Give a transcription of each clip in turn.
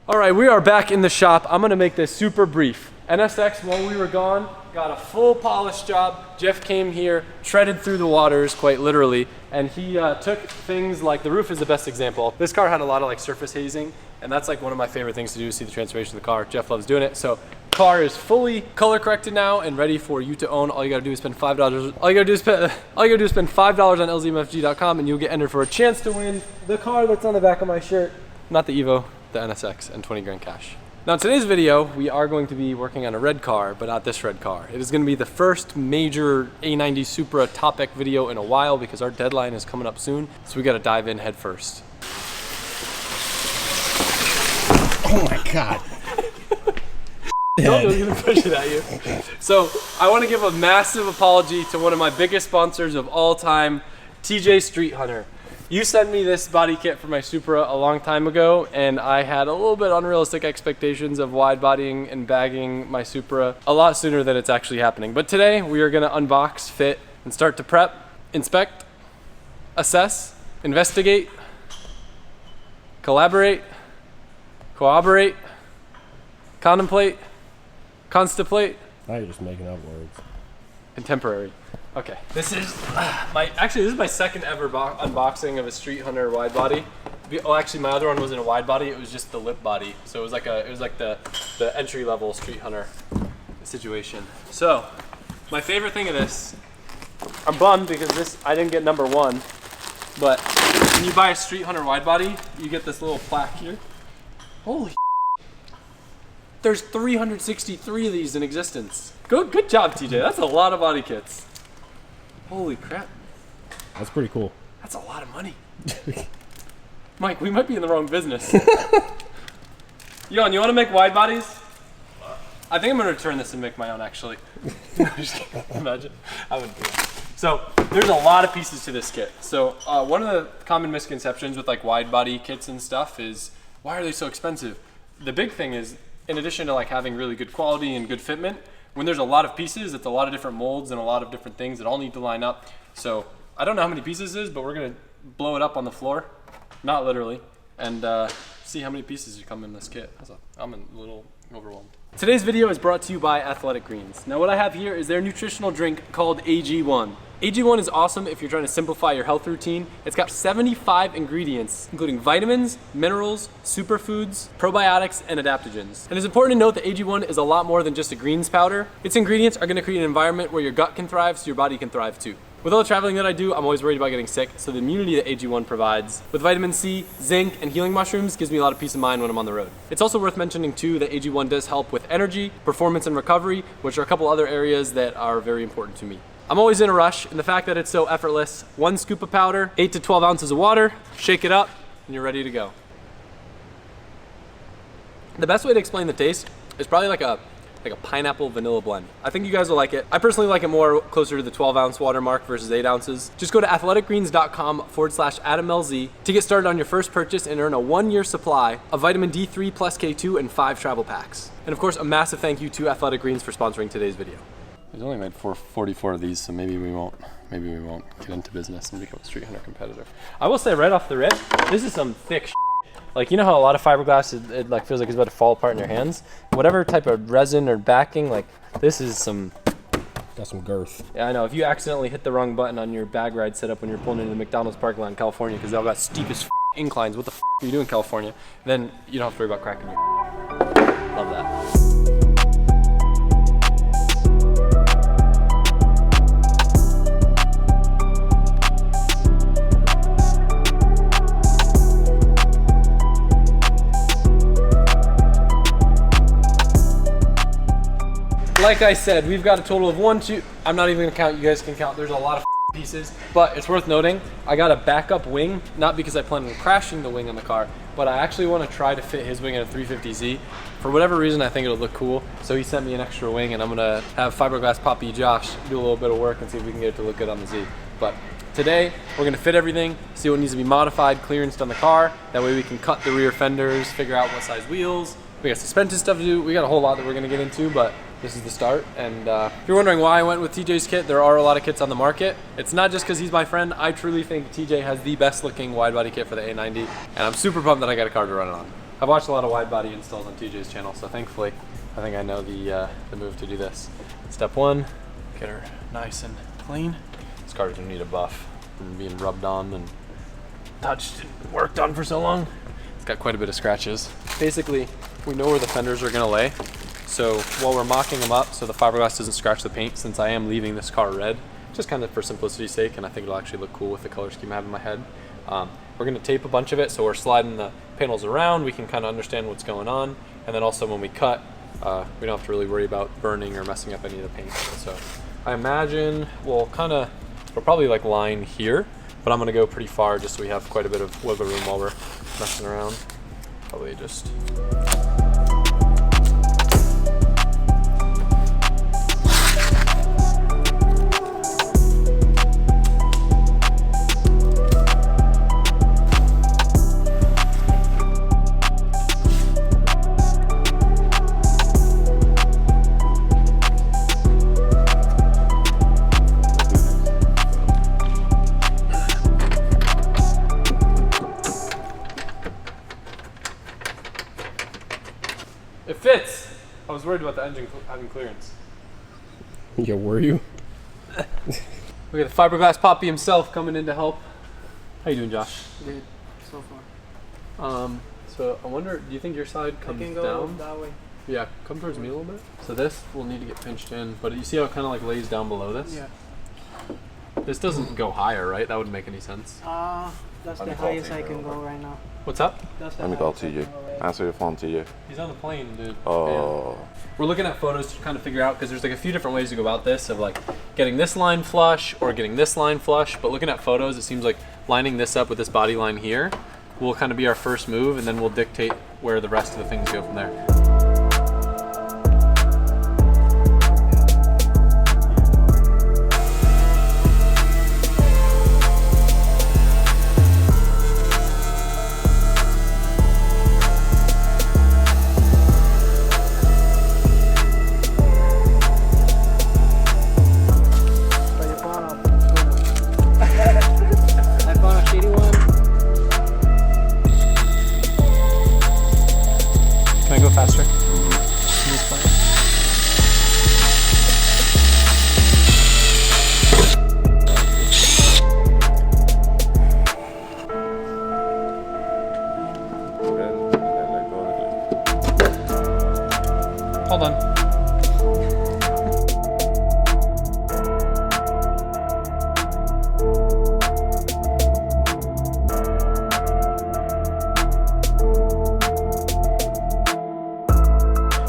All right, we are back in the shop. I'm gonna make this super brief. NSX, while we were gone, got a full polish job. Jeff came here, treaded through the waters, quite literally, and he took things like, the roof is the best example. This car had a lot of like surface hazing, and that's like one of my favorite things to do, see the transformation of the car. Jeff loves doing it. So car is fully color corrected now and ready for you to own. All you gotta do is spend $5. All you gotta do is spend $5 on lzmfg.com and you'll get entered for a chance to win the car that's on the back of my shirt. Not the Evo, the NSX, and 20 grand cash. Now in today's video, we are going to be working on a red car, but not this red car. It is gonna be the first major A90 Supra topic video in a while because our deadline is coming up soon. So we gotta dive in head first. Oh my God. I was gonna push it at you. So I wanna give a massive apology to one of my biggest sponsors of all time, TJ Street Hunter. You sent me this body kit for my Supra a long time ago, and I had a little bit unrealistic expectations of wide bodying and bagging my Supra a lot sooner than it's actually happening. But today we are gonna unbox, fit, and start to prep, inspect, assess, investigate, collaborate, cooperate, contemplate, constipate. Now you're just making up words. Contemporary. Okay, this is my second ever unboxing of a Street Hunter wide body. Oh, actually, my other one wasn't a wide body; it was just the lip body. So it was like the entry level Street Hunter situation. So, my favorite thing of this, I'm bummed because I didn't get number one, but when you buy a Street Hunter wide body, you get this little plaque here. Holy! There's 363 of these in existence. Good job, TJ. That's a lot of body kits. Holy crap. That's pretty cool. That's a lot of money. Mike, we might be in the wrong business. Yon, you want to make wide bodies? I think I'm going to return this and make my own, actually. Imagine. I wouldn't do it. So, there's a lot of pieces to this kit. So, one of the common misconceptions with like wide body kits and stuff is, why are they so expensive? The big thing is, in addition to like having really good quality and good fitment, when there's a lot of pieces, it's a lot of different molds and a lot of different things that all need to line up. So I don't know how many pieces it is, but we're gonna blow it up on the floor, not literally, and see how many pieces come in this kit. I'm a little overwhelmed. Today's video is brought to you by Athletic Greens. Now what I have here is their nutritional drink called AG1. AG1 is awesome if you're trying to simplify your health routine. It's got 75 ingredients, including vitamins, minerals, superfoods, probiotics, and adaptogens. And it's important to note that AG1 is a lot more than just a greens powder. Its ingredients are gonna create an environment where your gut can thrive so your body can thrive too. With all the traveling that I do, I'm always worried about getting sick, so the immunity that AG1 provides with vitamin C, zinc, and healing mushrooms gives me a lot of peace of mind when I'm on the road. It's also worth mentioning too that AG1 does help with energy, performance, and recovery, which are a couple other areas that are very important to me. I'm always in a rush, and the fact that it's so effortless, 1 scoop of powder, 8 to 12 ounces of water, shake it up, and you're ready to go. The best way to explain the taste is probably like a pineapple vanilla blend. I think you guys will like it. I personally like it more closer to the 12-ounce water mark versus 8 ounces. Just go to athleticgreens.com/AdamLZ to get started on your first purchase and earn a 1-year supply of vitamin D3 plus K2 and 5 travel packs. And of course, a massive thank you to Athletic Greens for sponsoring today's video. We've only made 44 of these, so maybe we won't get into business and become a Street Hunter competitor. I will say right off the rip, this is some thick shit. Like, you know how a lot of fiberglass, it like feels like it's about to fall apart in your hands? Whatever type of resin or backing, like this is some... Got some girth. Yeah, I know. If you accidentally hit the wrong button on your bag ride setup when you're pulling into the McDonald's parking lot in California because they all got steep as inclines, what the are you doing in California? Then you don't have to worry about cracking your... Love that. Like I said, we've got a total of 1, 2, I'm not even gonna count, you guys can count, there's a lot of pieces, but it's worth noting, I got a backup wing, not because I plan on crashing the wing on the car, but I actually wanna try to fit his wing in a 350Z. For whatever reason, I think it'll look cool, so he sent me an extra wing, and I'm gonna have Fiberglass Poppy Josh do a little bit of work and see if we can get it to look good on the Z. But today, we're gonna fit everything, see what needs to be modified, clearanced on the car, that way we can cut the rear fenders, figure out what size wheels, we got suspension stuff to do, we got a whole lot that we're gonna get into, but this is the start. And if you're wondering why I went with TJ's kit, there are a lot of kits on the market. It's not just because he's my friend. I truly think TJ has the best looking wide body kit for the A90, and I'm super pumped that I got a car to run it on. I've watched a lot of wide body installs on TJ's channel, so thankfully I think I know the move to do this. Step 1, get her nice and clean. This car doesn't need a buff from being rubbed on and touched and worked on for so long. It's got quite a bit of scratches. Basically, we know where the fenders are gonna lay. So while we're mocking them up so the fiberglass doesn't scratch the paint, since I am leaving this car red, just kind of for simplicity's sake, and I think it'll actually look cool with the color scheme I have in my head. We're gonna tape a bunch of it, so we're sliding the panels around, we can kind of understand what's going on, and then also when we cut, we don't have to really worry about burning or messing up any of the paint. So I imagine we'll probably like line here, but I'm gonna go pretty far just so we have quite a bit of wiggle room while we're messing around. Probably just... It fits! I was worried about the engine having clearance. Yeah, were you? We got the fiberglass poppy himself coming in to help. How you doing, Josh? Good, so far. So I wonder, do you think your side comes I can go down? that way. Yeah, come towards me a little bit. So this will need to get pinched in, but you see how it kind of like lays down below this? Yeah. This doesn't go higher, right? That wouldn't make any sense. That's the highest I can go right now. What's up? That's the Let me call highest I can TJ. go right Answer your phone, TJ. He's on the plane, dude. Oh. Yeah. We're looking at photos to kind of figure out, because there's like a few different ways to go about this, of like getting this line flush or getting this line flush, but looking at photos, it seems like lining this up with this body line here will kind of be our first move, and then we'll dictate where the rest of the things go from there. Can I go faster? Hold on.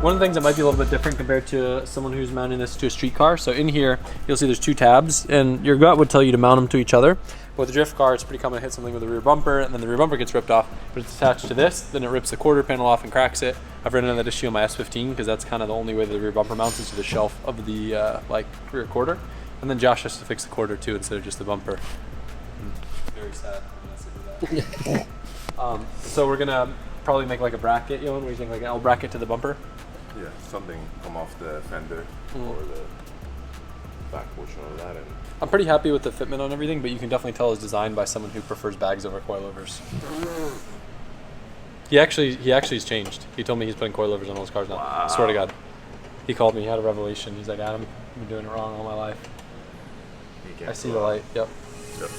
One of the things that might be a little bit different compared to someone who's mounting this to a street car. So in here, you'll see there's two tabs, and your gut would tell you to mount them to each other. But with a drift car, it's pretty common to hit something with the rear bumper, and then the rear bumper gets ripped off, but it's attached to this, then it rips the quarter panel off and cracks it. I've ran into that issue on my S15, because that's kind of the only way that the rear bumper mounts into the shelf of the rear quarter. And then Josh has to fix the quarter too, instead of just the bumper. Very sad. So we're gonna probably make like a bracket, Yohan. What do you think, like an L bracket to the bumper? Yeah, something come off the fender or the back portion of that. And I'm pretty happy with the fitment on everything, but you can definitely tell it's designed by someone who prefers bags over coilovers. He actually's changed. He told me he's putting coilovers on all his cars now. Wow. Swear to God. He called me, he had a revelation. He's like, Adam, I've been doing it wrong all my life. I see the light, yep. Yep.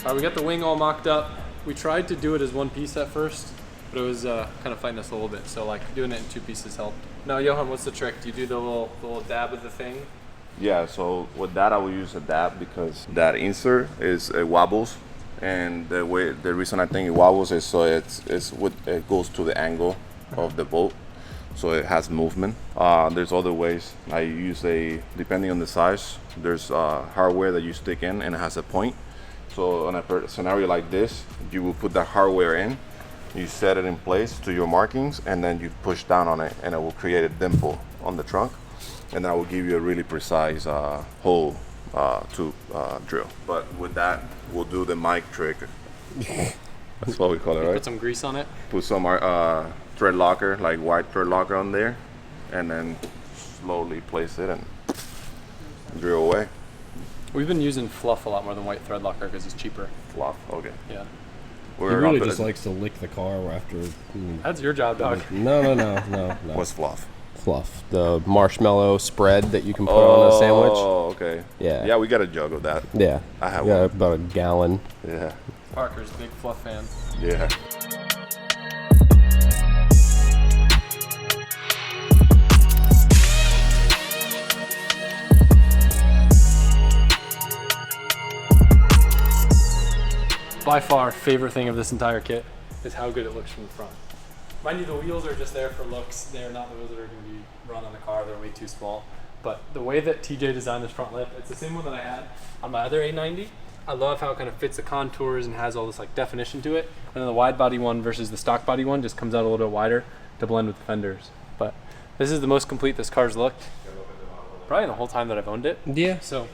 All right, we got the wing all mocked up. We tried to do it as one piece at first, but it was kind of fighting us a little bit. So like doing it in 2 pieces helped. Now, Johan, what's the trick? Do you do the little dab of the thing? Yeah, so with that I will use a dab because that insert is it wobbles, and the reason I think it wobbles is so it goes to the angle of the bolt, so it has movement. There's other ways. I use depending on the size, there's hardware that you stick in and it has a point. So on a scenario like this, you will put that hardware in, you set it in place to your markings, and then you push down on it and it will create a dimple on the trunk, and that will give you a really precise hole to drill. But with that, we'll do the mic trick. That's what we call it, right? Put some grease on it. Put some thread locker, like white thread locker on there, and then slowly place it and drill away. We've been using fluff a lot more than white thread locker because it's cheaper. Fluff, okay. Yeah. He really just likes to lick the car after. That's your job, dog. No. What's fluff? Fluff. The marshmallow spread that you can put on a sandwich. Oh, okay. Yeah. Yeah, we got a jug of that. Yeah. I have one. one. About a gallon. Yeah. Parker's a big fluff fan. Yeah. By far, favorite thing of this entire kit is how good it looks from the front. Mind you, the wheels are just there for looks. They're not the wheels that are going to be run on the car. They're way too small. But the way that TJ designed this front lip, it's the same one that I had on my other 890. I love how it kind of fits the contours and has all this like definition to it. And then the wide body one versus the stock body one just comes out a little bit wider to blend with the fenders. But this is the most complete this car's looked probably the whole time that I've owned it. Yeah. So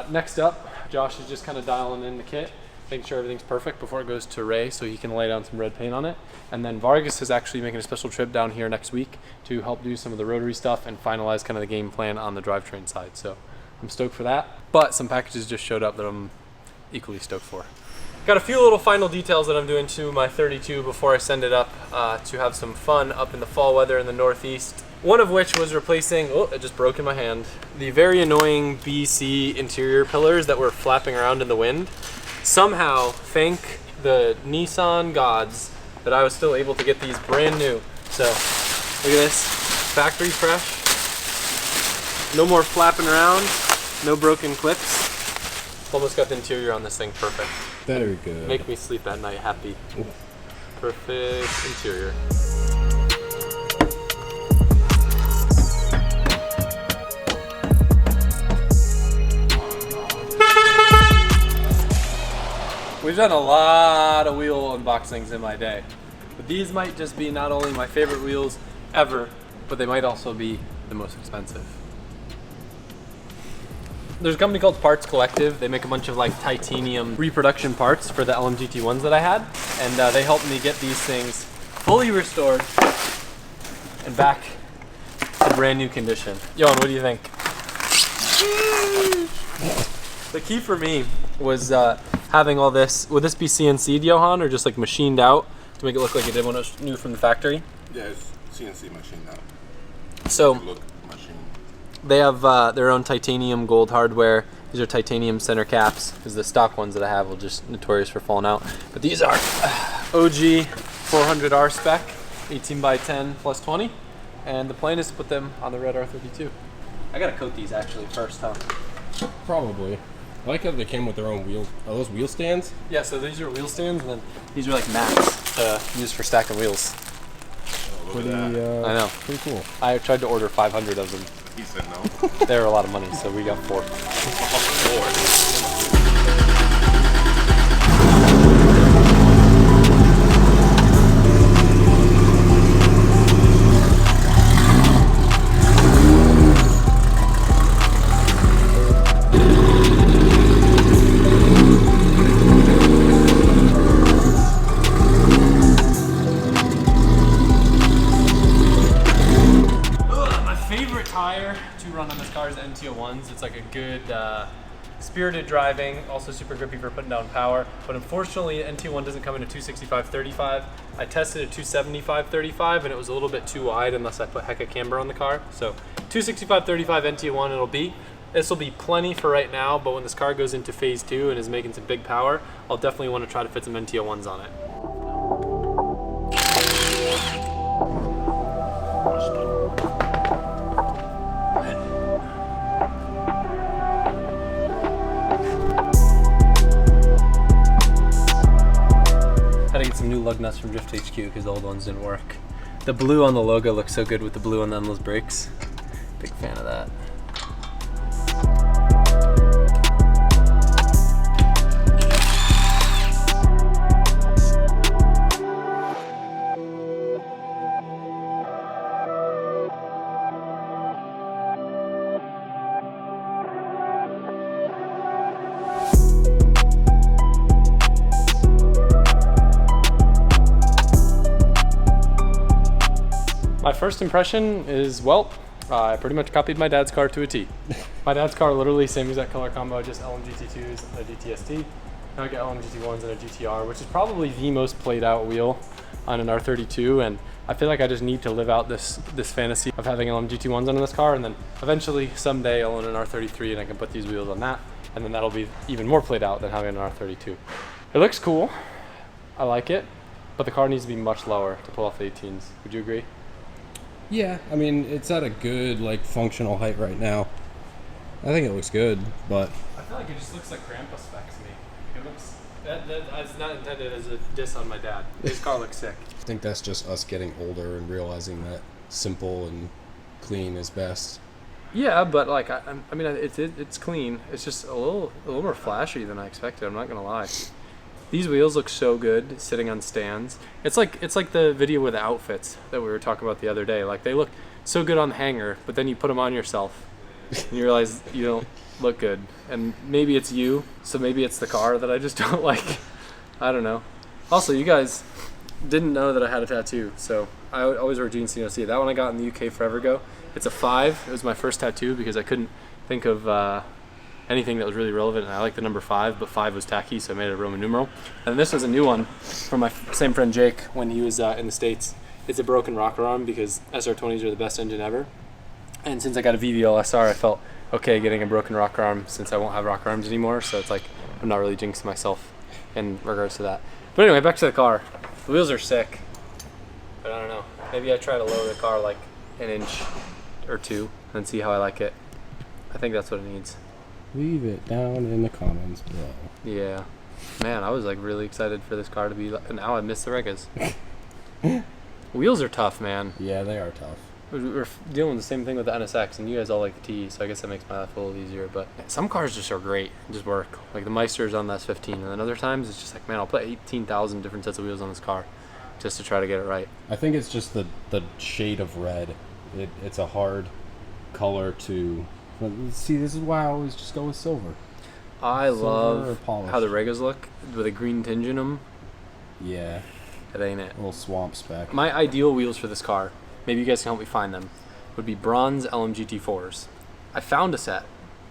next up, Josh is just kind of dialing in the kit, making sure everything's perfect before it goes to Ray so he can lay down some red paint on it. And then Vargas is actually making a special trip down here next week to help do some of the rotary stuff and finalize kind of the game plan on the drivetrain side. So I'm stoked for that. But some packages just showed up that I'm equally stoked for. Got a few little final details that I'm doing to my 32 before I send it up to have some fun up in the fall weather in the Northeast. One of which was replacing, oh, it just broke in my hand, the very annoying BC interior pillars that were flapping around in the wind. Somehow, thank the Nissan gods that I was still able to get these brand new. So, look at this, factory fresh. No more flapping around, no broken clips. Almost got the interior on this thing perfect. Very good. Make me sleep at night happy. Perfect interior. We've done a lot of wheel unboxings in my day, but these might just be not only my favorite wheels ever, but they might also be the most expensive. There's a company called Parts Collective. They make a bunch of like titanium reproduction parts for the LMGT1s that I had, and they helped me get these things fully restored and back to brand new condition. Johan, what do you think? The key for me was having all this. Would this be CNC'd, Johan, or just like machined out to make it look like it did when it was new from the factory? Yeah, it's CNC machine now. So Look, machine. they have their own titanium gold hardware. These are titanium center caps, because the stock ones that I have are just notorious for falling out. But these are OG 400R spec, 18 by 10 plus 20, and the plan is to put them on the red R32. I gotta coat these actually first, huh? Probably. I like how they came with their own wheel. Are those wheel stands? Yeah, so these are wheel stands, and then these are like mats to use for stacking wheels. Oh, Pretty, look at that. I know. Pretty cool. I tried to order 500 of them. He said no. They were a lot of money, so we got 4. Run on this car is the NT01s. It's like a good spirited driving, also super grippy for putting down power. But unfortunately, NT1 doesn't come in a 265/35. I tested a 275/35 and it was a little bit too wide unless I put Hecka camber on the car. So 265/35 NT1 it'll be. This will be plenty for right now, but when this car goes into phase 2 and is making some big power, I'll definitely want to try to fit some NT01s on it. Had to get some new lug nuts from Drift HQ because the old ones didn't work. The blue on the logo looks so good with the blue on the endless brakes. Big fan of that. My first impression is, well, I pretty much copied my dad's car to a T. My dad's car literally same exact color combo, just LMGT2s and a GTST. Now I get LMGT1s and a GTR, which is probably the most played out wheel on an R32, and I feel like I just need to live out this fantasy of having LMGT1s on this car, and then eventually someday I'll own an R33 and I can put these wheels on that, and then that'll be even more played out than having an R32. It looks cool, I like it, but the car needs to be much lower to pull off the 18s. Would you agree? Yeah, I mean, it's at a good, like, functional height right now. I think it looks good, but... I feel like it just looks like grandpa spec to me. It looks... That's not intended as a diss on my dad. His car looks sick. I think that's just us getting older and realizing that simple and clean is best. Yeah, but, like, I mean, it's clean. It's just a little more flashy than I expected, I'm not gonna lie. These wheels look so good sitting on stands. It's like the video with the outfits that we were talking about the other day. Like, they look so good on the hanger, but then you put them on yourself and you realize you don't look good. And maybe it's you, so maybe it's the car that I just don't like. I don't know. Also, you guys didn't know that I had a tattoo, so I always wear jeans so you don't see it. That one I got in the UK forever ago. It's a 5. It was my first tattoo because I couldn't think of anything that was really relevant, and I like the number 5, but 5 was tacky, so I made it a Roman numeral. And this was a new one from my same friend Jake when he was in the States. It's a broken rocker arm because SR20s are the best engine ever. And since I got a VVL SR, I felt okay getting a broken rocker arm since I won't have rocker arms anymore, so it's like I'm not really jinxing myself in regards to that. But anyway, back to the car. The wheels are sick, but I don't know. Maybe I try to lower the car like an inch or 2 and see how I like it. I think that's what it needs. Leave it down in the comments below. Yeah. Man, I was like really excited for this car to be, and now I miss the Regas. Wheels are tough, man. Yeah, they are tough. We're dealing with the same thing with the NSX, and you guys all like the T, so I guess that makes my life a little easier, but some cars just are great and just work. Like the Meister's on the S15, and then other times it's just like, man, I'll put 18,000 different sets of wheels on this car just to try to get it right. I think it's just the shade of red. It's a hard color to... See, this is why I always just go with silver. I Silver love or polished? how the Regas look with a green tinge in them. Yeah, It ain't it. a little swamp spec. My ideal wheels for this car, maybe you guys can help me find them, would be bronze LMGT4s. I found a set,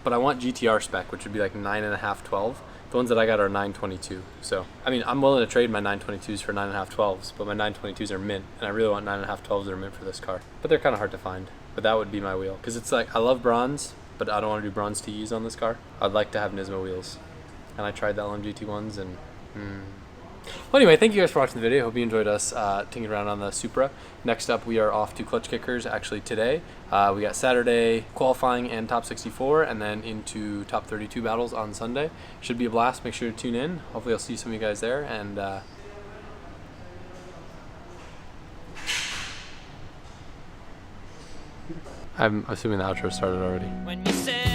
but I want GTR spec, which would be like 9.5, 12. The ones that I got are 922. So, I mean, I'm willing to trade my 922s for 9.5, 12s, but my 922s are mint, and I really want 9.5, 12s that are mint for this car. But they're kind of hard to find. But that would be my wheel, because it's like, I love bronze, but I don't want to do bronze TEs on this car. I'd like to have Nismo wheels. And I tried the LMGT ones, and Well, anyway, thank you guys for watching the video. Hope you enjoyed us tinkering around on the Supra. Next up, we are off to Clutch Kickers actually today. We got Saturday qualifying and top 64, and then into top 32 battles on Sunday. Should be a blast. Make sure to tune in. Hopefully I'll see some of you guys there. And I'm assuming the outro started already. When you say